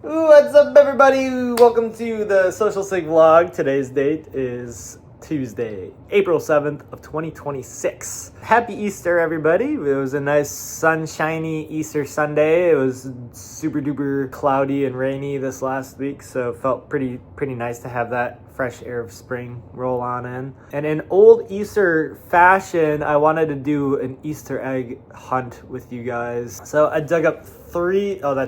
What's up, everybody? Welcome to the Social Sig vlog. Today's date is Tuesday, April 7th of 2026. Happy Easter, everybody. It was a nice sunshiny Easter Sunday. It was super duper cloudy and rainy this last week, so it felt pretty nice to have that fresh air of spring roll on in. And in old Easter fashion, I wanted to do an Easter egg hunt with you guys. So I dug up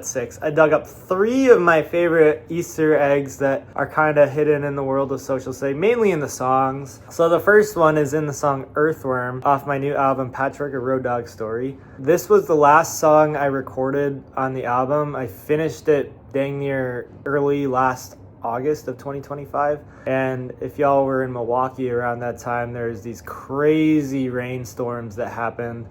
six. I dug up three of my favorite Easter eggs that are kind of hidden in the world of Social Sig, mainly in the songs. So the first one is in the song Earthworm off my new album, Patchwork: A Road Dog Story. This was the last song I recorded on the album. I finished it dang near early last August of 2025. And if y'all were in Milwaukee around that time, there's these crazy rainstorms that happened.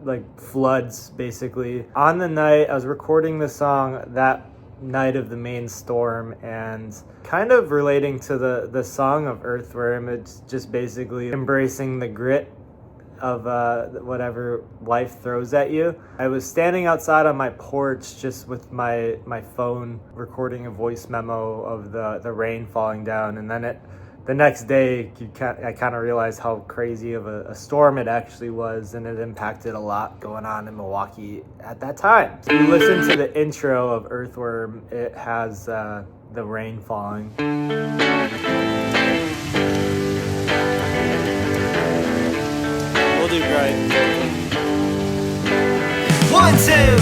Like floods, basically. On the night, I was recording the song that night of the main storm, and kind of relating to the song of Earthworm, it's just basically embracing the grit of whatever life throws at you. I was standing outside on my porch just with my phone recording a voice memo of the rain falling down, and then the next day, I kind of realized how crazy of a storm it actually was, and it impacted a lot going on in Milwaukee at that time. If you listen to the intro of Earthworm, it has the rain falling. We'll do great. 1, 2,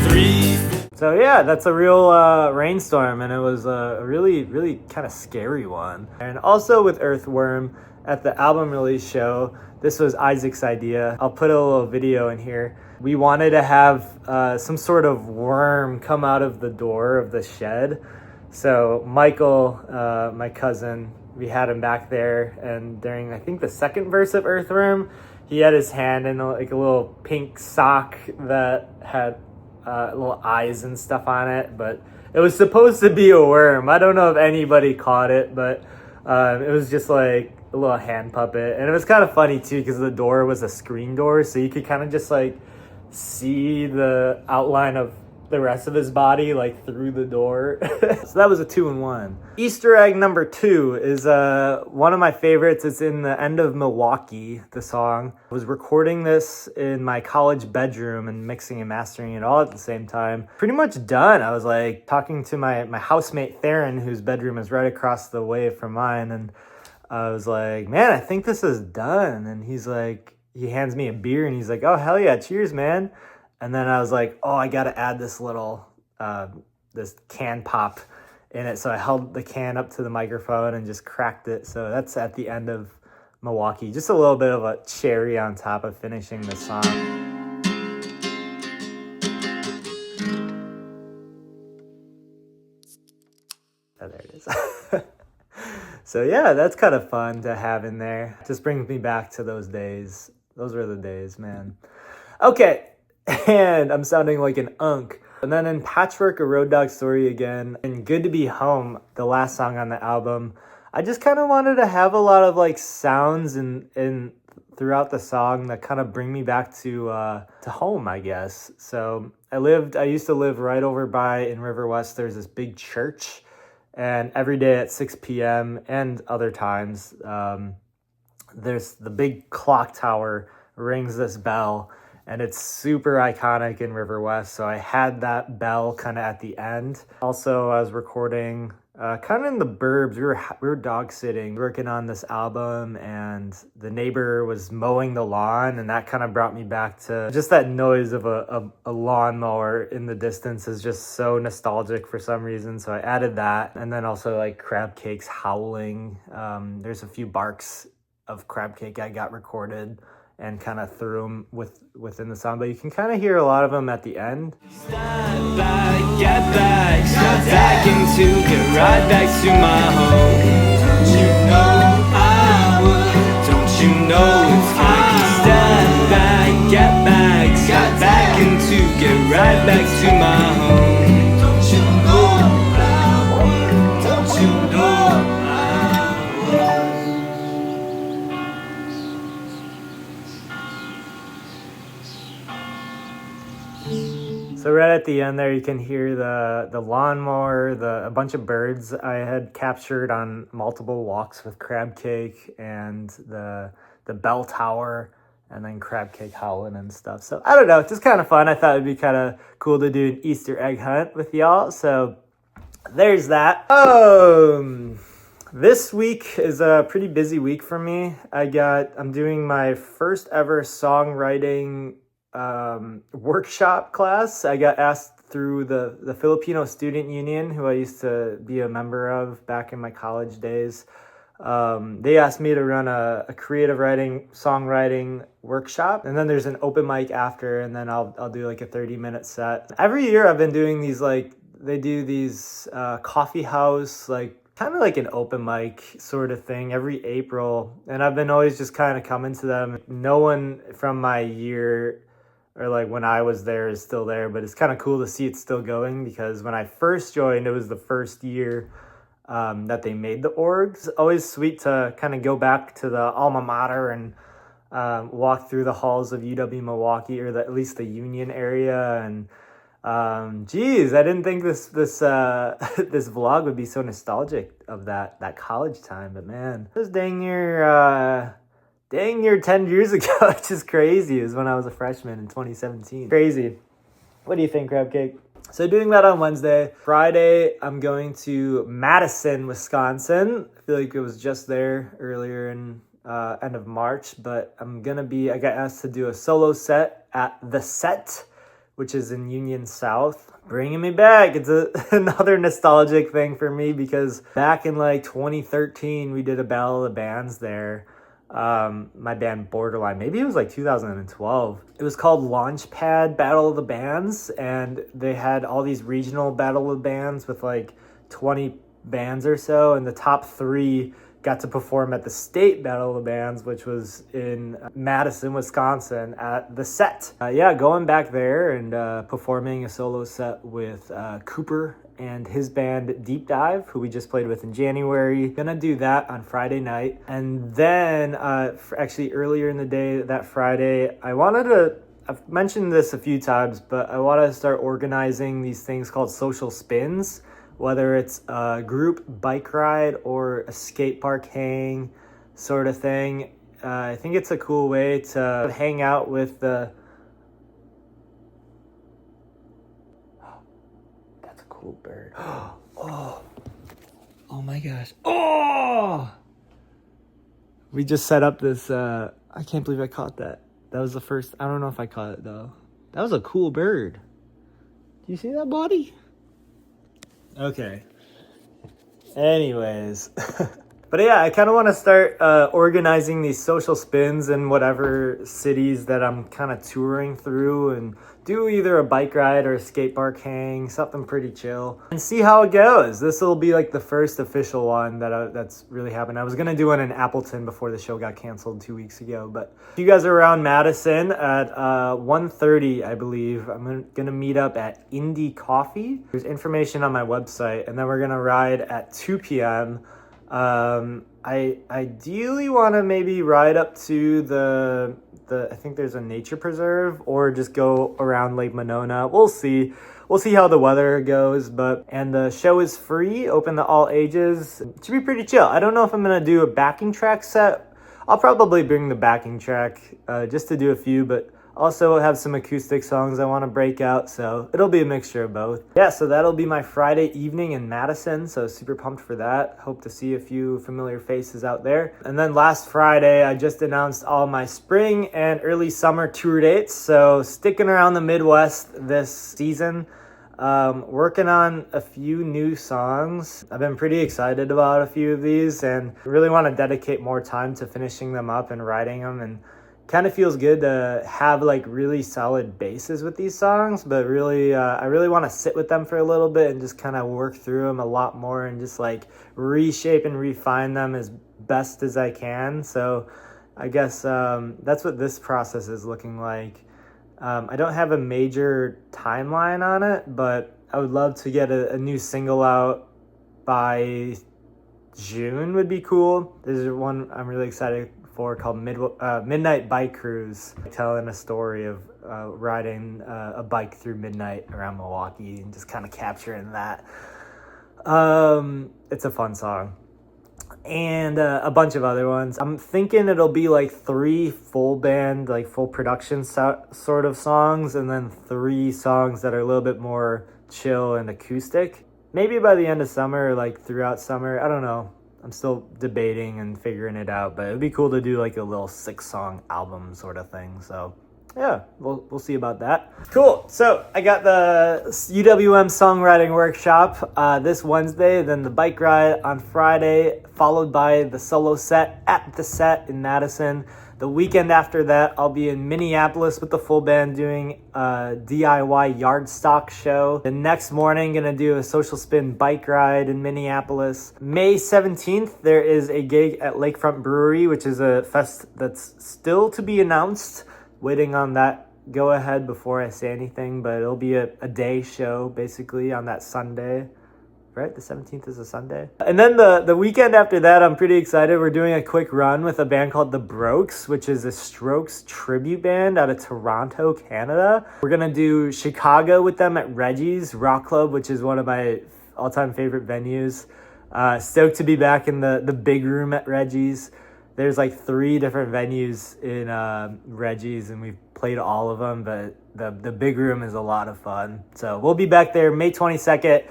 3. So yeah, that's a real rainstorm, and it was a really kind of scary one. And also with Earthworm, at the album release show, this was Isaac's idea. I'll put a little video in here. We wanted to have some sort of worm come out of the door of the shed. So Michael, my cousin, we had him back there, and during I think the second verse of Earthworm, he had his hand in like a little pink sock that had little eyes and stuff on it, but it was supposed to be a worm. I don't know if anybody caught it, but it was just like a little hand puppet, and it was kind of funny too because the door was a screen door, so you could kind of just like see the outline of the rest of his body like through the door. So that was a 2-in-1. Easter egg number 2 is one of my favorites. It's in the end of Milwaukee, the song. I was recording this in my college bedroom and mixing and mastering it all at the same time. Pretty much done. I was like talking to my housemate Theron, whose bedroom is right across the way from mine, and I was like, man, I think this is done. And he's like, he hands me a beer and he's like, oh hell yeah, cheers, man. And then I was like, oh, I got to add this little, this can pop in it. So I held the can up to the microphone and just cracked it. So that's at the end of Milwaukee. Just a little bit of a cherry on top of finishing the song. Oh, there it is. So yeah, that's kind of fun to have in there. Just brings me back to those days. Those were the days, man. Okay. And I'm sounding like an unk. And then in Patchwork: A Road Dog Story again, and Good to Be Home, the last song on the album, I just kind of wanted to have a lot of like sounds in throughout the song that kind of bring me back to home, I guess. So I used to live right over by in River West. There's this big church, and every day at 6 p.m. and other times, there's the big clock tower rings this bell. And it's super iconic in River West, so I had that bell kind of at the end. Also, I was recording kind of in the burbs. We were dog sitting, working on this album, and the neighbor was mowing the lawn, and that kind of brought me back to just that noise of a lawnmower in the distance is just so nostalgic for some reason. So I added that, and then also like crab cakes howling. There's a few barks of crab cake I got recorded and kind of threw them within the song, but you can kind of hear a lot of them at the end. Get right back to my home. Don't you know I would? Don't you know it's funky? Stand back, get back into, get right back to my home. Don't you know I would? Don't you know I would? So right at the end there, you can hear the lawnmower, a bunch of birds I had captured on multiple walks with Crab Cake, and the bell tower, and then Crab Cake howling and stuff. So I don't know, it's just kind of fun. I thought it'd be kind of cool to do an Easter egg hunt with y'all. So there's that. This week is a pretty busy week for me. I'm doing my first ever songwriting workshop class. I got asked through the Filipino Student Union, who I used to be a member of back in my college days. They asked me to run a creative writing, songwriting workshop, and then there's an open mic after, and then I'll do like a 30-minute set. Every year I've been doing these, like, they do these coffee house, like kind of like an open mic sort of thing every April, and I've been always just kind of coming to them. No one from my year or like when I was there is still there, but it's kind of cool to see it still going, because when I first joined, it was the first year that they made the orgs. Always sweet to kind of go back to the alma mater and walk through the halls of UW Milwaukee, or at least the Union area. And geez, I didn't think this this vlog would be so nostalgic of that college time, but man, it was dang near 10 years ago, which is crazy. It was when I was a freshman in 2017. Crazy. What do you think, Crab Cake? So doing that on Wednesday. Friday, I'm going to Madison, Wisconsin. I feel like it was just there earlier in end of March, but I got asked to do a solo set at The Set, which is in Union South. Bringing me back. It's another nostalgic thing for me, because back in like 2013, we did a Battle of the Bands there. My band Borderline, maybe it was like 2012. It was called Launchpad Battle of the Bands, and they had all these regional Battle of the Bands with like 20 bands or so, and the top 3 got to perform at the state Battle of the Bands, which was in Madison, Wisconsin at The Set. Going back there and performing a solo set with Cooper and his band Deep Dive, who we just played with in January. Gonna do that on Friday night. And then actually earlier in the day that Friday, I've mentioned this a few times, but I want to start organizing these things called social spins, whether it's a group bike ride or a skate park hang sort of thing. I think it's a cool way to hang out with the... That's a cool bird. Oh my gosh. Oh! We just set up this... I can't believe I caught that. That was the first... I don't know if I caught it, though. That was a cool bird. Do you see that, buddy? Okay. Anyways. But yeah, I kind of want to start organizing these social spins in whatever cities that I'm kind of touring through, and do either a bike ride or a skate park hang, something pretty chill, and see how it goes. This will be like the first official one that's really happened. I was going to do one in Appleton before the show got canceled 2 weeks ago, but if you guys are around Madison at 1:30, I believe, I'm going to meet up at Indie Coffee. There's information on my website, and then we're going to ride at 2 p.m. I ideally want to maybe ride up to the I think there's a nature preserve, or just go around Lake Monona. We'll see how the weather goes, and the show is free, open to all ages. It should be pretty chill. I don't know if I'm going to do a backing track set. I'll probably bring the backing track, just to do a few, but also have some acoustic songs I want to break out, so it'll be a mixture of both. Yeah, so that'll be my Friday evening in Madison, so super pumped for that. Hope to see a few familiar faces out there. And then last Friday, I just announced all my spring and early summer tour dates, so sticking around the Midwest this season. Working on a few new songs. I've been pretty excited about a few of these, and really want to dedicate more time to finishing them up and writing them, and kind of feels good to have like really solid bases with these songs, but really I really want to sit with them for a little bit and just kind of work through them a lot more, and just like reshape and refine them as best as I can. So I guess that's what this process is looking like. I don't have a major timeline on it, but I would love to get a new single out by June would be cool. There's one I'm really excited before called Midnight Bike Cruise, telling a story of riding a bike through midnight around Milwaukee and just kind of capturing that. It's a fun song. And a bunch of other ones. I'm thinking it'll be like 3 full band, like full production sort of songs, and then 3 songs that are a little bit more chill and acoustic. Maybe by the end of summer, or like throughout summer. I don't know. I'm still debating and figuring it out, but it'd be cool to do like a little 6-song album sort of thing. So yeah, we'll see about that. Cool. So I got the UWM songwriting workshop this Wednesday, then the bike ride on Friday, followed by the solo set at the Set in Madison. The weekend after that, I'll be in Minneapolis with the full band doing a DIY yard stock show. The next morning, gonna do a social spin bike ride in Minneapolis. May 17th, there is a gig at Lakefront Brewery, which is a fest that's still to be announced. Waiting on that go ahead before I say anything, but it'll be a day show basically on that Sunday. Right? The 17th is a Sunday. And then the weekend after that, I'm pretty excited. We're doing a quick run with a band called The Brokes, which is a Strokes tribute band out of Toronto, Canada. We're going to do Chicago with them at Reggie's Rock Club, which is one of my all-time favorite venues. Stoked to be back in the big room at Reggie's. There's like 3 different venues in Reggie's, and we've played all of them, but the big room is a lot of fun. So we'll be back there May 22nd.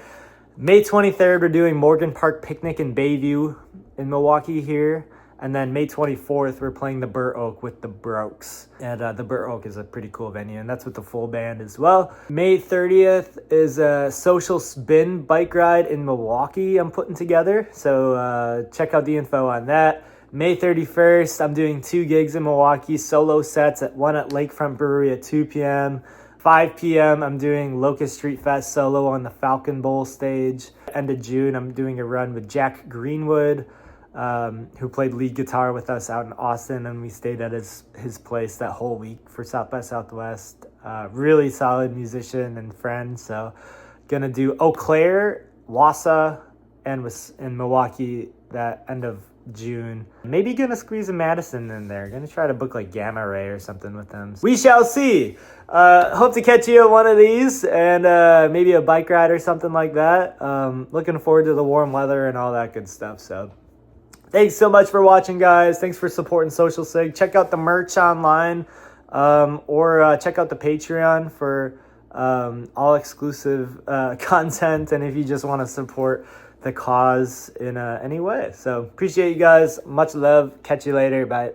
May 23rd, we're doing Morgan Park Picnic in Bayview in Milwaukee here. And then May 24th, we're playing the Burr Oak with the Brokes. And the Burr Oak is a pretty cool venue, and that's with the full band as well. May 30th is a social spin bike ride in Milwaukee I'm putting together. So check out the info on that. May 31st, I'm doing 2 gigs in Milwaukee, solo sets, one at Lakefront Brewery at 2 p.m., 5 p.m., I'm doing Locust Street Fest solo on the Falcon Bowl stage. End of June, I'm doing a run with Jack Greenwood, who played lead guitar with us out in Austin, and we stayed at his place that whole week for South by Southwest. Really solid musician and friend. So gonna do Eau Claire, Wausau, and in Milwaukee that end of June. Maybe gonna squeeze a Madison in there. Gonna try to book like Gamma Ray or something with them. We shall see. Hope to catch you at one of these, and maybe a bike ride or something like that. Looking forward to the warm weather and all that good stuff. So thanks so much for watching, guys. Thanks for supporting Social Sig. Check out the merch online, or check out the Patreon for all exclusive content, and if you just want to support the cause in any way. So appreciate you guys. Much love. Catch you later. Bye.